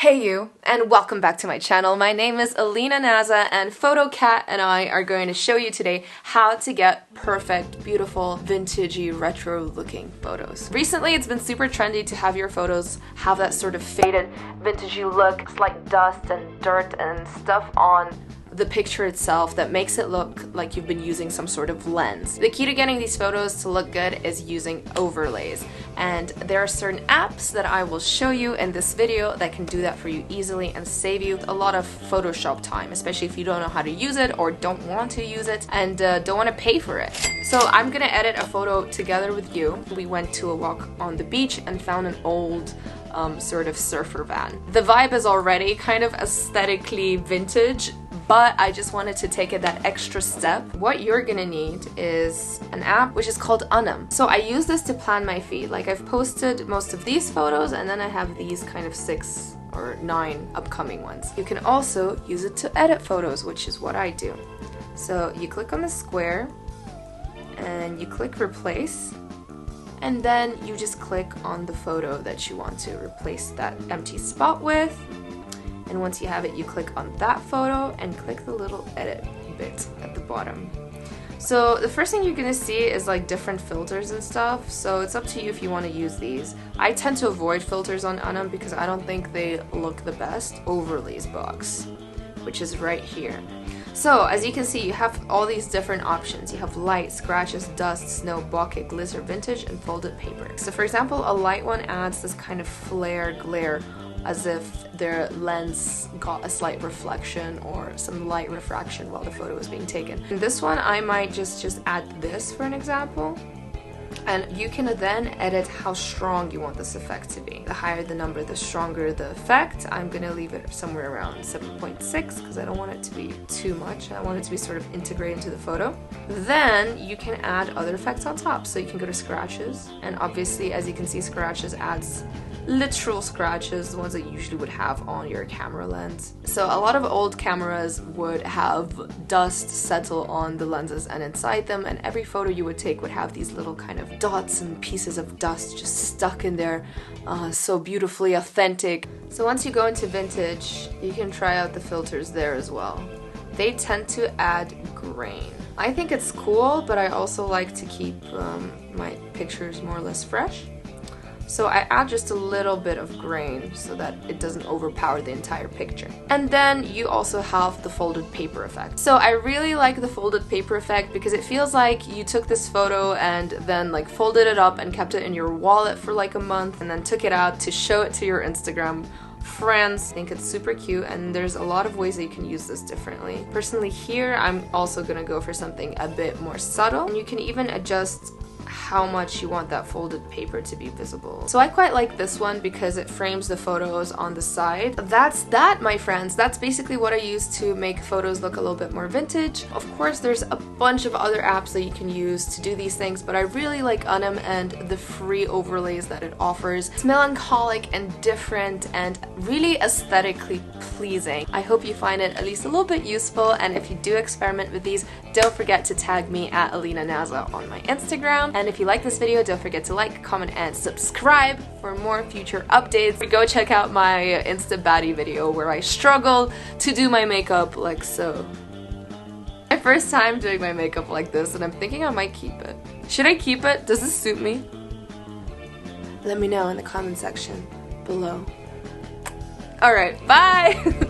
Hey you, and welcome back to my channel. My name is Alina Naza, and PhotoCat and I are going to show you today how to get perfect, beautiful, vintagey, retro-looking photos. Recently, it's been super trendy to have your photos have that sort of faded, vintagey look. It's like dust and dirt and stuff on the picture itself that makes it look like you've been using some sort of lens. The key to getting these photos to look good is using overlays, and there are certain apps that I will show you in this video that can do that for you easily and save you a lot of Photoshop time, especially if you don't know how to use it or don't want to use it and don't want to pay for it. So I'm gonna edit a photo together with you. We went to a walk on the beach and found an old sort of surfer van. The vibe is already kind of aesthetically vintage, but I just wanted to take it that extra step. What you're gonna need is an app which is called Unum. So I use this to plan my feed. Like, I've posted most of these photos and then I have these kind of 6 or 9 upcoming ones. You can also use it to edit photos, which is what I do. So you click on the square and you click replace, and then you just click on the photo that you want to replace that empty spot with. And once you have it, you click on that photo and click the little edit bit at the bottom. So the first thing you're gonna see is like different filters and stuff, so it's up to you if you want to use these. I tend to avoid filters on Unum because I don't think they look the best. Overlays box, which is right here. So as you can see, you have all these different options. You have light, scratches, dust, snow, bokeh, glitter, vintage, and folded paper. So for example, a light one adds this kind of flare glare, as if their lens got a slight reflection or some light refraction while the photo was being taken. In this one, I might just add this for an example. And you can then edit how strong you want this effect to be. The higher the number, the stronger the effect. I'm gonna leave it somewhere around 7.6 because I don't want it to be too much. I want it to be sort of integrated into the photo. Then you can add other effects on top. So you can go to scratches, and obviously, as you can see, scratches adds literal scratches, the ones that you usually would have on your camera lens. So a lot of old cameras would have dust settle on the lenses and inside them, and every photo you would take would have these little kind of dots and pieces of dust just stuck in there, so beautifully authentic. So once you go into vintage, you can try out the filters there as well. They tend to add grain. I think it's cool, but I also like to keep my pictures more or less fresh. So I add just a little bit of grain so that it doesn't overpower the entire picture. And then you also have the folded paper effect. So I really like the folded paper effect because it feels like you took this photo and then like folded it up and kept it in your wallet for like a month and then took it out to show it to your Instagram friends. I think it's super cute, and there's a lot of ways that you can use this differently. Personally here, I'm also gonna go for something a bit more subtle, and you can even adjust how much you want that folded paper to be visible. So I quite like this one because it frames the photos on the side. That's that, my friends. That's basically what I use to make photos look a little bit more vintage. Of course, there's a bunch of other apps that you can use to do these things, but I really like Unum and the free overlays that it offers. It's melancholic and different and really aesthetically pleasing. I hope you find it at least a little bit useful, and if you do experiment with these, don't forget to tag me at Alina Naza on my Instagram. And if you like this video, don't forget to like, comment, and subscribe for more future updates. Go check out my Insta Baddie video where I struggle to do my makeup like so. My first time doing my makeup like this, and I'm thinking I might keep it. Should I keep it? Does this suit me? Let me know in the comment section below. Alright, bye!